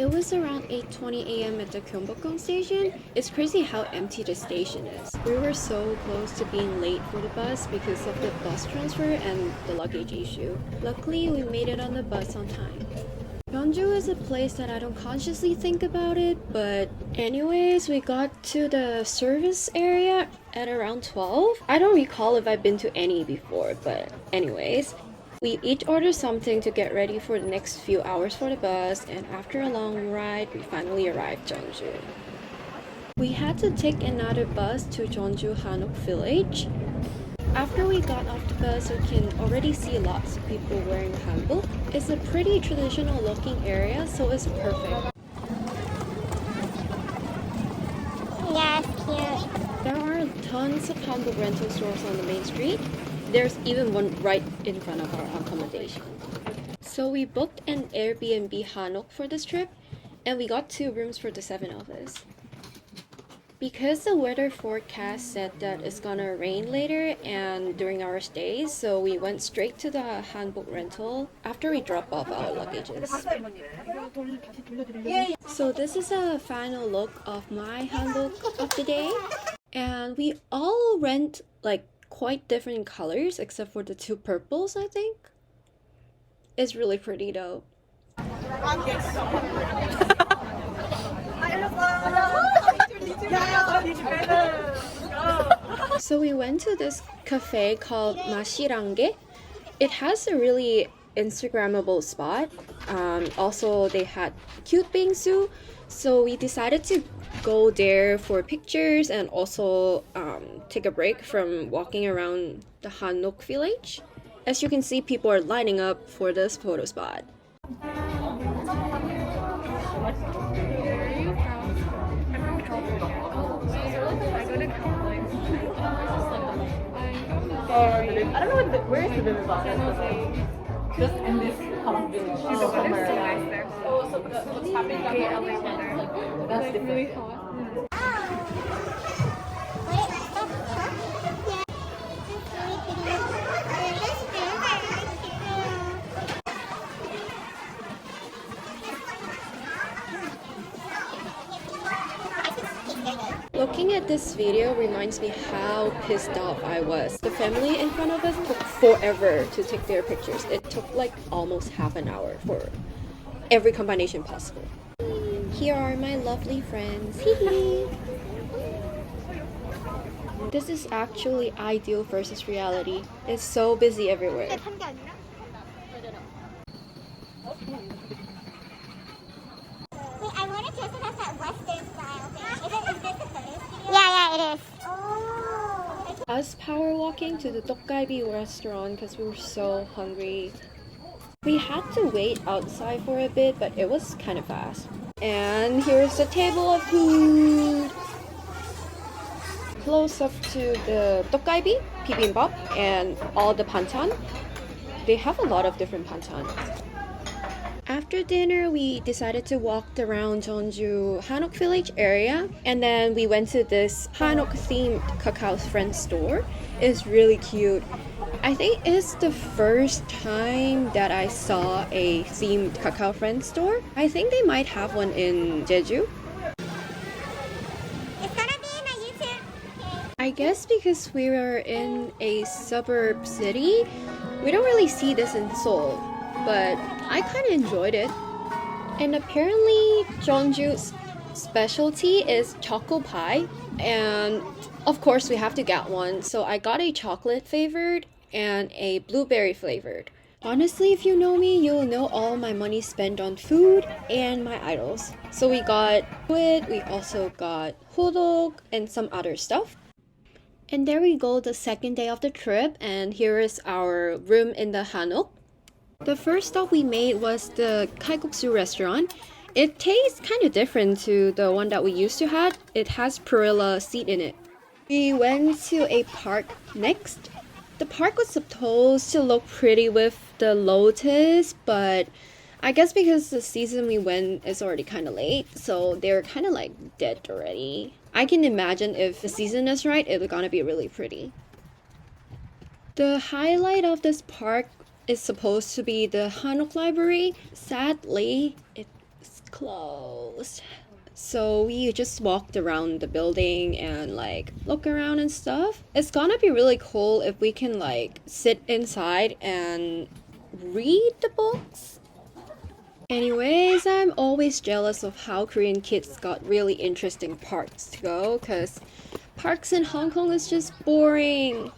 It was around 8:20 a.m. at the Gyeongbokgung station. It's crazy how empty the station is. We were so close to being late for the bus because of the bus transfer and the luggage issue. Luckily, we made it on the bus on time. Jeonju is a place that I don't consciously think about it, but anyways, we got to the service area at around 12. I don't recall if I've been to any before, but anyways. We each ordered something to get ready for the next few hours for the bus, and after a long ride, we finally arrived Jeonju. We had to take another bus to Jeonju Hanok Village. After we got off the bus, we can already see lots of people wearing Hanbok. It's a pretty traditional looking area, so it's perfect. Yeah, it's cute. There are tons of Hanbok rental stores on the main street. There's even one right in front of our accommodation. So we booked an Airbnb Hanok for this trip, and we got 2 rooms for the 7 of us. Because the weather forecast said that it's gonna rain later and during our stays, so we went straight to the Hanbok rental after we dropped off our luggages. So this is a final look of my Hanbok of the day. And we all rent like quite different colors except for the 2 purples, I think. It's really pretty though. So we went to this cafe called Masirange. It has a really Instagrammable spot. Also, they had cute bingsu, so we decided to go there for pictures and also take a break from walking around the Hanok Village. As you can see, people are lining up for this photo spot. I don't know where is the bibimbap? Just in this village. The weather's so nice there. Oh, so what's happening down there? LA weather. That's Like different. really hot. Looking at this video reminds me how pissed off I was. The family in front of us took forever to take their pictures. It took like almost half an hour for every combination possible. Here are my lovely friends. This is actually ideal versus reality. It's so busy everywhere. I want to test it as that Western style thing. Is this the photo studio? Yeah, it is. Oh. Us power walking to the 떡갈비 restaurant because we were so hungry. We had to wait outside for a bit, but it was kind of fast. And here's the table of food. Close up to the 떡갈비, bibimbap, and all the banchan. They have a lot of different banchan. After dinner, we decided to walk around Jeonju Hanok Village area, and then we went to this Hanok themed cacao friend store. It's really cute. I think it's the first time that I saw a themed cacao friend store. I think they might have one in Jeju. It's gonna be in a YouTube. I guess because we were in a suburb city, we don't really see this in Seoul, but I kind of enjoyed it. And apparently Jeonju's specialty is choco pie, and of course we have to get one, so I got a chocolate flavored and a blueberry flavored. Honestly, if you know me, you'll know all my money spent on food and my idols. So we got squid, we also got hodok and some other stuff. And there we go, the second day of the trip, and here is our room in the Hanok. The first stop we made was the kalguksu restaurant. It tastes kind of different to the one that we used to have. It has perilla seed in it. We went to a park next. The park was supposed to look pretty with the lotus, but I guess because the season we went is already kind of late, so they're kind of like dead already. I can imagine if the season is right, it's gonna be really pretty. The highlight of this park is supposed to be the Hanok Library. Sadly, it's closed. So we just walked around the building and like look around and stuff. It's gonna be really cool if we can like sit inside and read the books. Anyways, I'm always jealous of how Korean kids got really interesting parks to go, because parks in Hong Kong is just boring.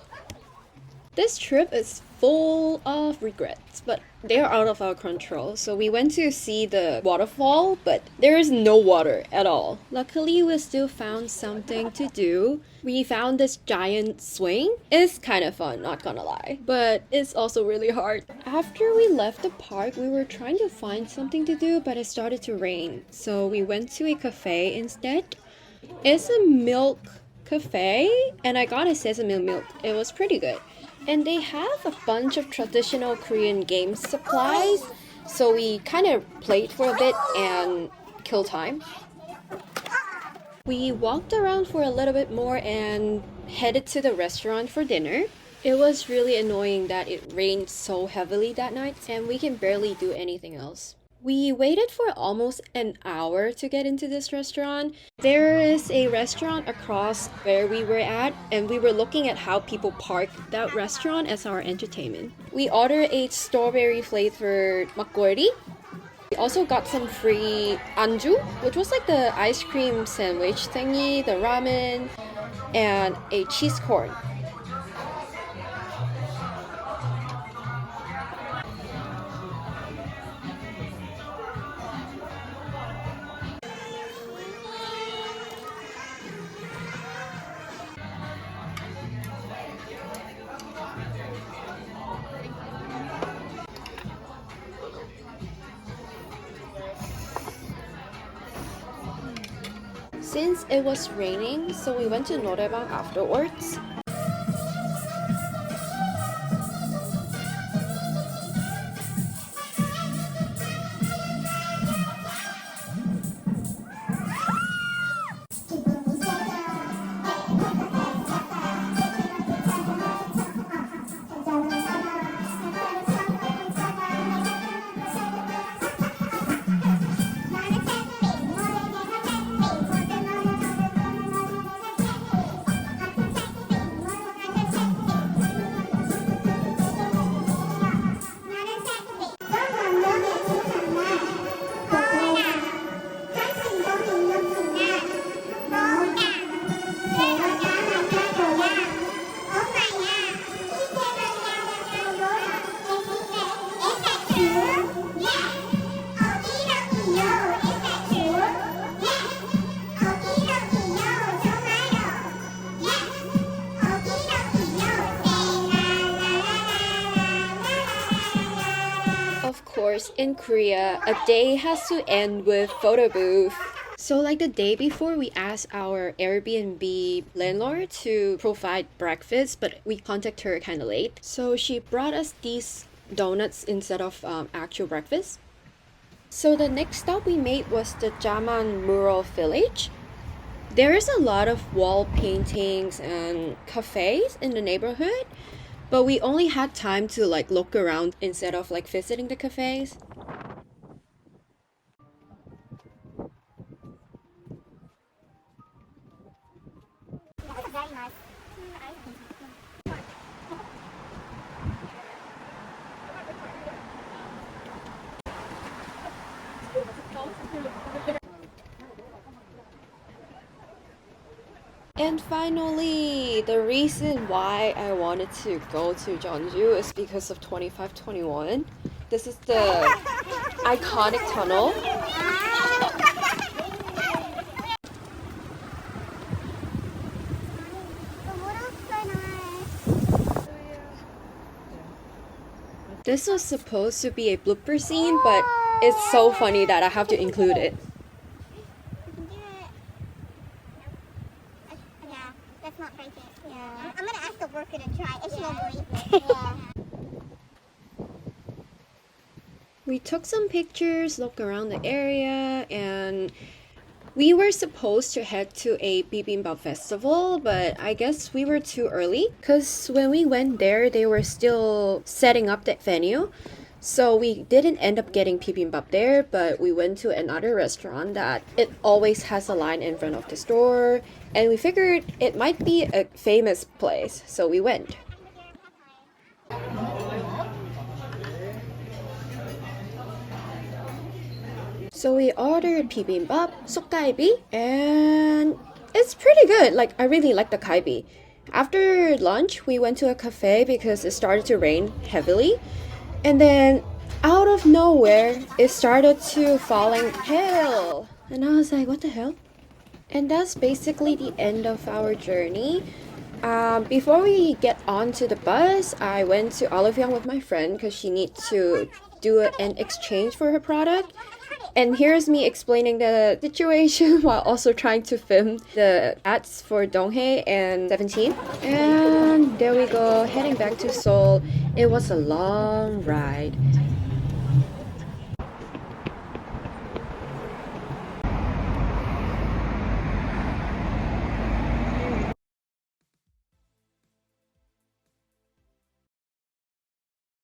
This trip is full of regrets, but they are out of our control. So we went to see the waterfall, but there is no water at all. Luckily, we still found something to do. We found this giant swing. It's kind of fun, not gonna lie, but it's also really hard. After we left the park, we were trying to find something to do, but it started to rain. So we went to a cafe instead. It's a milk cafe, and I got a sesame milk. It was pretty good. And they have a bunch of traditional Korean game supplies, so we kind of played for a bit and killed time. We walked around for a little bit more and headed to the restaurant for dinner. It was really annoying that it rained so heavily that night and we can barely do anything else. We waited for almost an hour to get into this restaurant. There is a restaurant across where we were at, and we were looking at how people park that restaurant as our entertainment. We ordered a strawberry flavored Makgoli. We also got some free anju, which was like the ice cream sandwich thingy, the ramen, and a cheese corn. Since it was raining, so we went to 노래방 afterwards. In Korea, a day has to end with photo booth. So like the day before, we asked our Airbnb landlord to provide breakfast, but we contacted her kind of late. So she brought us these donuts instead of actual breakfast. So the next stop we made was the Hanok Village. There is a lot of wall paintings and cafes in the neighborhood, but we only had time to like look around instead of like visiting the cafes. And finally, the reason why I wanted to go to Jeonju is because of 2521. This is the iconic tunnel. This was supposed to be a blooper scene, but it's so funny that I have to include it. I'm gonna ask the worker to try if she'll believe it. We took some pictures, looked around the area, and we were supposed to head to a bibimbap festival, but I guess we were too early because when we went there, they were still setting up that venue. So we didn't end up getting bibimbap there, but we went to another restaurant that it always has a line in front of the store, and we figured it might be a famous place, so we went. So we ordered bibimbap, sukgalbi, and it's pretty good. Like, I really like the galbi. After lunch, we went to a cafe because it started to rain heavily. And then out of nowhere, it started to falling hail. And I was like, what the hell? And that's basically the end of our journey. Before we get onto the bus, I went to Oliviang with my friend because she needs to do an exchange for her product. And here's me explaining the situation while also trying to film the ads for Donghae and 17. And there we go, heading back to Seoul. It was a long ride.